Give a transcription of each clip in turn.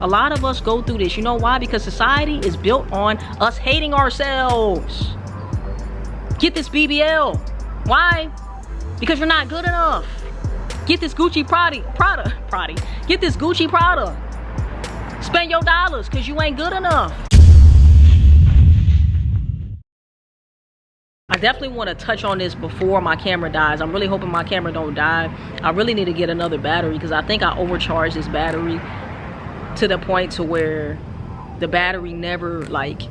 A lot of us go through this. You know why? Because society is built on us hating ourselves. Get this BBL. Why? Because you're not good enough. Get this Gucci Prada. Get this Gucci Prada. Spend your dollars because you ain't good enough. I definitely want to touch on this before my camera dies. I'm really hoping my camera don't die. I really need to get another battery because I think I overcharged this battery to the point to where the battery never like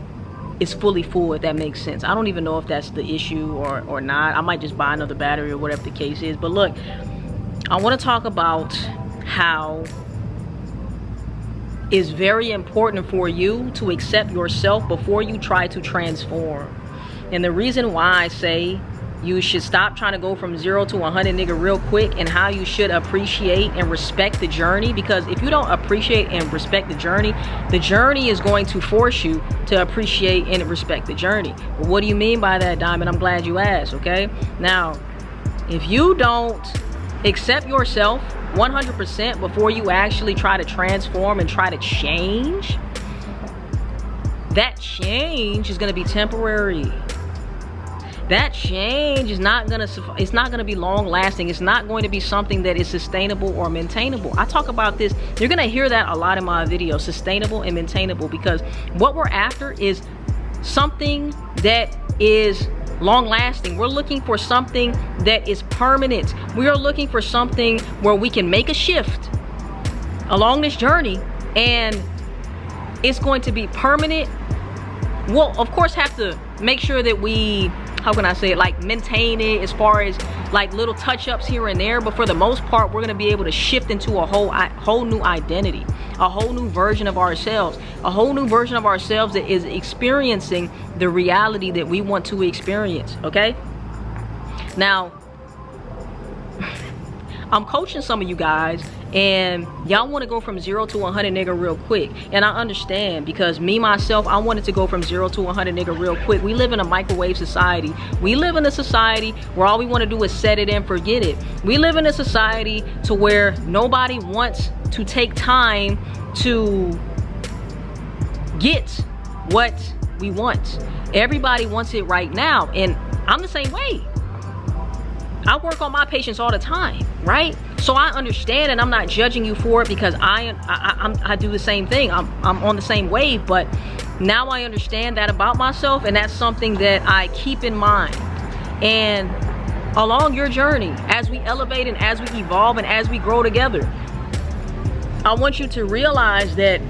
is fully full, if that makes sense. I don't even know if that's the issue or not. I might just buy another battery or whatever the case is. But look, I want to talk about how it's very important for you to accept yourself before you try to transform. And the reason why I say you should stop trying to go from 0 to 100 nigga real quick, and how you should appreciate and respect the journey, because if you don't appreciate and respect the journey is going to force you to appreciate and respect the journey. But what do you mean by that, Diamond? I'm glad you asked. Okay, now if you don't accept yourself 100% before you actually try to transform and try to change, that change is going to be temporary. That change is not gonna be long lasting. It's not going to be something that is sustainable or maintainable. I talk about this. You're gonna hear that a lot in my videos, sustainable and maintainable, because what we're after is something that is long lasting. We're looking for something that is permanent. We are looking for something where we can make a shift along this journey and it's going to be permanent. We'll of course have to make sure that we, how can I say it, like maintain it as far as like little touch-ups here and there, but for the most part we're going to be able to shift into a whole new identity, a whole new version of ourselves, that is experiencing the reality that we want to experience. Okay, now I'm coaching some of you guys and y'all want to go from 0 to 100 nigga real quick, and I understand, because me myself, I wanted to go from 0 to 100 nigga real quick. We live in a microwave society. We live in a society where all we want to do is set it and forget it. We live in a society to where nobody wants to take time to get what we want. Everybody wants it right now, and I'm the same way. I work on my patients all the time, right? So I understand, and I'm not judging you for it, because I do the same thing. I'm on the same wave, but now I understand that about myself, and that's something that I keep in mind. And along your journey, as we elevate and as we evolve and as we grow together, I want you to realize that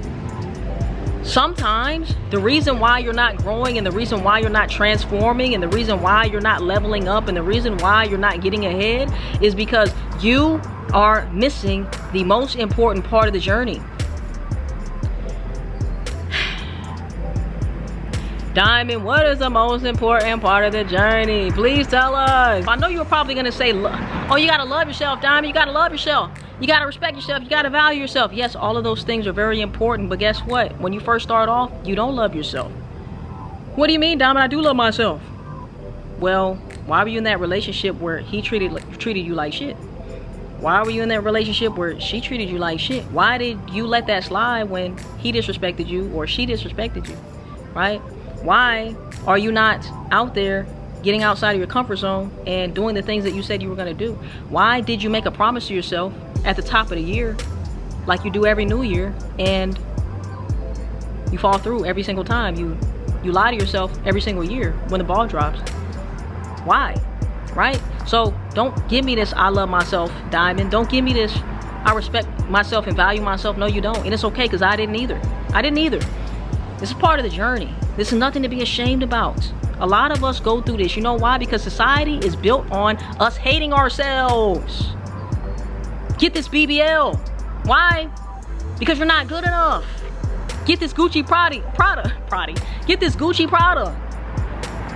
sometimes the reason why you're not growing, and the reason why you're not transforming, and the reason why you're not leveling up, and the reason why you're not getting ahead is because you are missing the most important part of the journey. Diamond, what is the most important part of the journey? Please tell us. I know you're probably gonna say, oh, you gotta love yourself, Diamond. You gotta love yourself. You gotta respect yourself. You gotta value yourself. Yes, all of those things are very important, but guess what? When you first start off, you don't love yourself. What do you mean, Diamond? I do love myself. Well, why were you in that relationship where he treated you like shit? Why were you in that relationship where she treated you like shit? Why did you let that slide when he disrespected you or she disrespected you, right? Why are you not out there getting outside of your comfort zone and doing the things that you said you were going to do? Why did you make a promise to yourself at the top of the year, like you do every new year, and you fall through every single time? You lie to yourself every single year when the ball drops. Why? Right? So don't give me this I love myself, Diamond. Don't give me this I respect myself and value myself. No, you don't. And it's okay, because I didn't either. This is part of the journey. This is nothing to be ashamed about. A lot of us go through this. You know why? Because society is built on us hating ourselves. Get this BBL. Why? Because you're not good enough. Get this Gucci Prada. Get this Gucci Prada.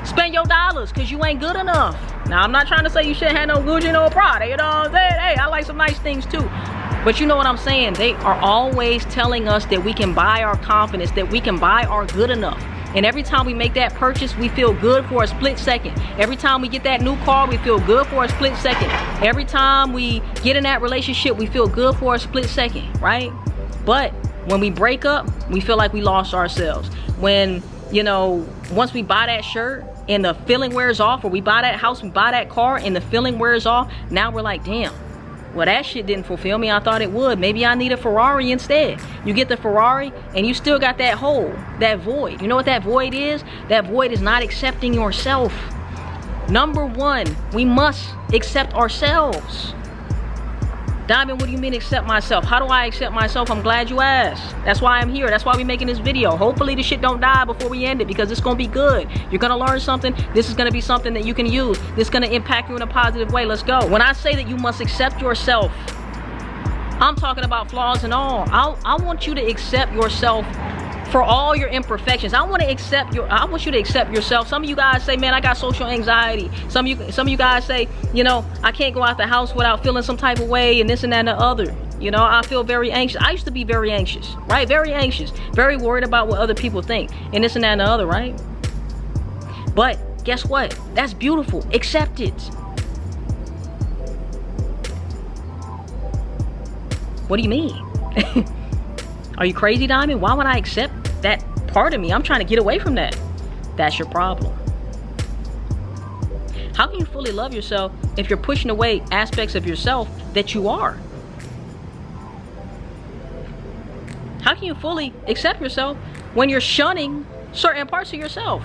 Spend your dollars because you ain't good enough. Now, I'm not trying to say you shouldn't have no Gucci, no Prada. You know what I'm saying? Hey, I like some nice things too. But you know what I'm saying? They are always telling us that we can buy our confidence, that we can buy our good enough. And every time we make that purchase, we feel good for a split second. Every time we get that new car, we feel good for a split second. Every time we get in that relationship, we feel good for a split second, right? But When we break up, we feel like we lost ourselves. When, you know, once we buy that shirt and the feeling wears off, or we buy that house, we buy that car and the feeling wears off, now we're like, damn, well, that shit didn't fulfill me. I thought it would. Maybe I need a Ferrari instead. You get the Ferrari and you still got that hole, that void. You know what that void is? That void is not accepting yourself. Number one, we must accept ourselves. Diamond, what do you mean accept myself? How do I accept myself? I'm glad you asked. That's why I'm here. That's why we're making this video. Hopefully the shit don't die before we end it, because it's gonna be good. You're gonna learn something. This is gonna be something that you can use. This is gonna impact you in a positive way. Let's go. When I say that you must accept yourself, I'm talking about flaws and all. I want you to accept yourself for all your imperfections. I want you to accept yourself. Some of you guys say, man, I got social anxiety. Some of you guys say, you know, I can't go out the house without feeling some type of way, and this and that and the other. You know, I feel very anxious. I used to be very anxious, right? Very anxious, very worried about what other people think, and this and that and the other, right? But guess what? That's beautiful. Accept it. What do you mean? Are you crazy, Diamond? Why would I accept that part of me? I'm trying to get away from that. That's your problem. How can you fully love yourself if you're pushing away aspects of yourself that you are? How can you fully accept yourself when you're shunning certain parts of yourself?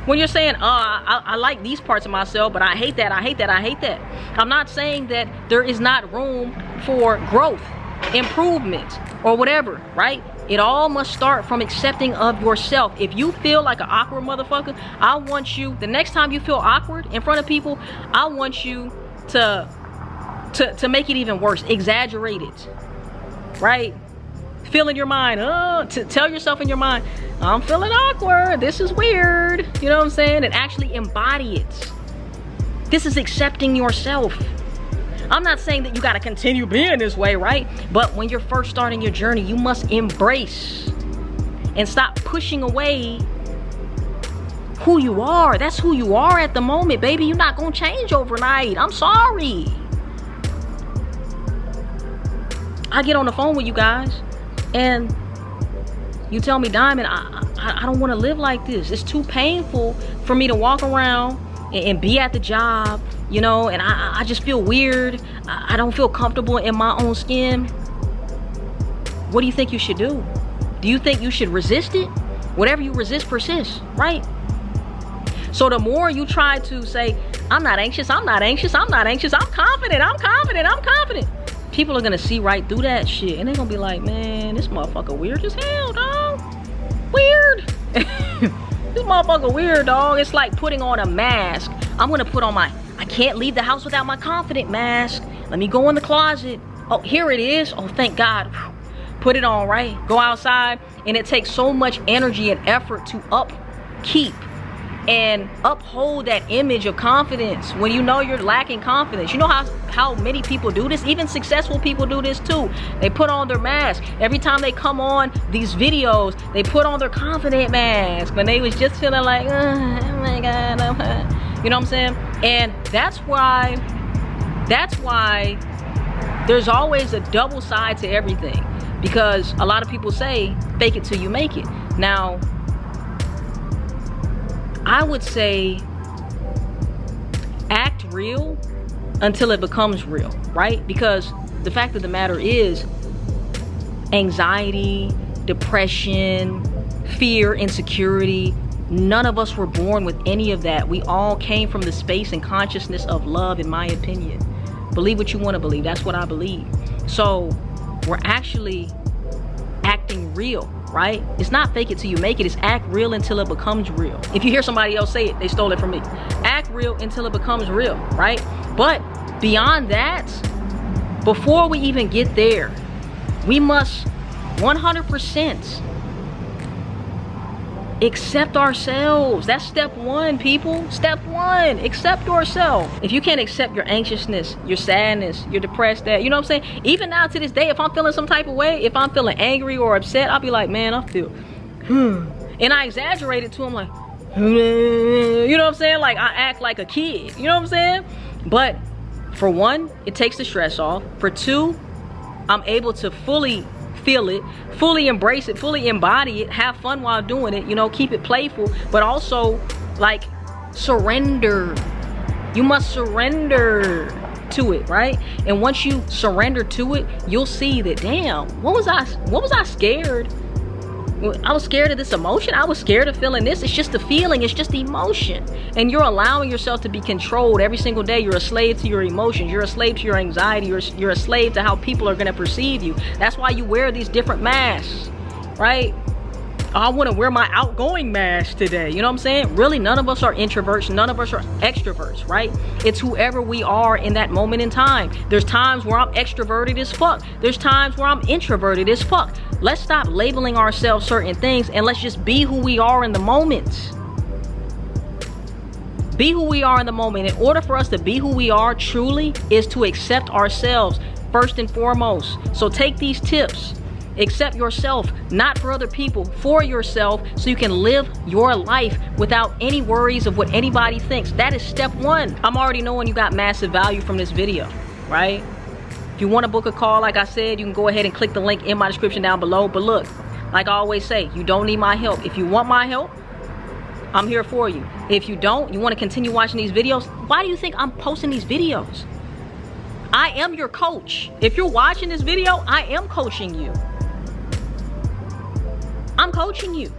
When you're saying, I like these parts of myself, but I hate that, I hate that, I hate that. I'm not saying that there is not room for growth, improvement, or whatever, right? It all must start from accepting of yourself. If you feel like an awkward motherfucker, I want you, the next time you feel awkward in front of people, I want you to make it even worse. Exaggerate it, right? Feel in your mind, to tell yourself in your mind, I'm feeling awkward, this is weird, you know what I'm saying? And actually embody it. This is accepting yourself. I'm not saying that you got to continue being this way, right? But when you're first starting your journey, you must embrace and stop pushing away who you are. That's who you are at the moment, baby. You're not going to change overnight. I'm sorry. I get on the phone with you guys and you tell me, Diamond, I don't want to live like this. It's too painful for me to walk around and be at the job, you know, and I just feel weird. I don't feel comfortable in my own skin. What do you think you should do? Do you think you should resist it? Whatever you resist persists, right? So the more you try to say, I'm not anxious, I'm not anxious, I'm not anxious, I'm confident, I'm confident, I'm confident, people are gonna see right through that shit and they're gonna be like, man, this motherfucker weird as hell, dog. Weird. This motherfucker weird, dog. It's like putting on a mask. I'm gonna put on my, I can't leave the house without my confident mask. Let me go in the closet. Oh, here it is. Oh, thank God. Put it on, right? Go outside. And it takes so much energy and effort to upkeep and uphold that image of confidence when you know you're lacking confidence. You know how many people do this? Even successful people do this too. They put on their mask. Every time they come on these videos, they put on their confident mask when they was just feeling like, oh my God, you know what I'm saying? And that's why there's always a double side to everything, because a lot of people say fake it till you make it. Now, I would say act real until it becomes real, right? Because the fact of the matter is, anxiety, depression, fear, insecurity, none of us were born with any of that. We all came from the space and consciousness of love, in my opinion. Believe what you want to believe. That's what I believe. So we're actually acting real, right? It's not fake it till you make it. It's act real until it becomes real. If you hear somebody else say it, they stole it from me. Act real until it becomes real, right? But beyond that, before we even get there, we must 100% accept ourselves. That's step one, people. Step one, accept yourself. If you can't accept your anxiousness, your sadness, your depressed, that, you know what I'm saying? Even now to this day, if I'm feeling some type of way, if I'm feeling angry or upset, I'll be like, man, I feel, and I exaggerate it to them like, you know what I'm saying? Like I act like a kid, you know what I'm saying? But for one, it takes the stress off. For two, I'm able to fully feel it, fully embrace it, fully embody it, have fun while doing it, you know, keep it playful, but also like surrender. You must surrender to it, right? And once you surrender to it, you'll see that, damn, what was I scared? I was scared of this emotion. I was scared of feeling this. It's just a feeling. It's just the emotion. And you're allowing yourself to be controlled every single day. You're a slave to your emotions. You're a slave to your anxiety. You're a slave to how people are going to perceive you. That's why you wear these different masks, right? I want to wear my outgoing mask today. You know what I'm saying? Really, none of us are introverts. None of us are extroverts, right? It's whoever we are in that moment in time. There's times where I'm extroverted as fuck. There's times where I'm introverted as fuck. Let's stop labeling ourselves certain things and let's just be who we are in the moment. Be who we are in the moment. In order for us to be who we are truly is to accept ourselves first and foremost. So take these tips. Accept yourself, not for other people, for yourself, so you can live your life without any worries of what anybody thinks. That is step one. I'm already knowing you got massive value from this video, right? If you want to book a call, like I said, you can go ahead and click the link in my description down below. But look, like I always say, you don't need my help. If you want my help, I'm here for you. If you don't, you want to continue watching these videos, why do you think I'm posting these videos? I am your coach. If you're watching this video, I am coaching you. I'm coaching you.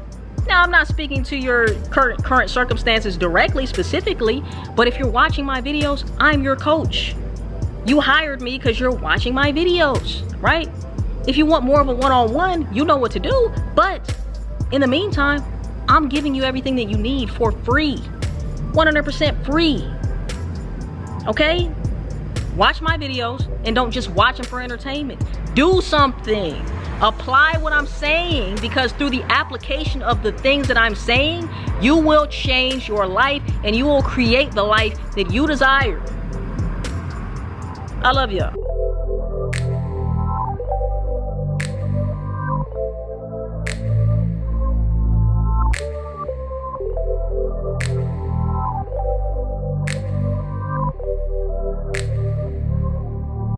Now, I'm not speaking to your current circumstances directly, specifically, but if you're watching my videos, I'm your coach. You hired me because you're watching my videos, right? If you want more of a one-on-one, you know what to do. But in the meantime, I'm giving you everything that you need for free. 100% free. Okay? Watch my videos and don't just watch them for entertainment. Do something. Apply what I'm saying, because through the application of the things that I'm saying, you will change your life and you will create the life that you desire. I love y'all.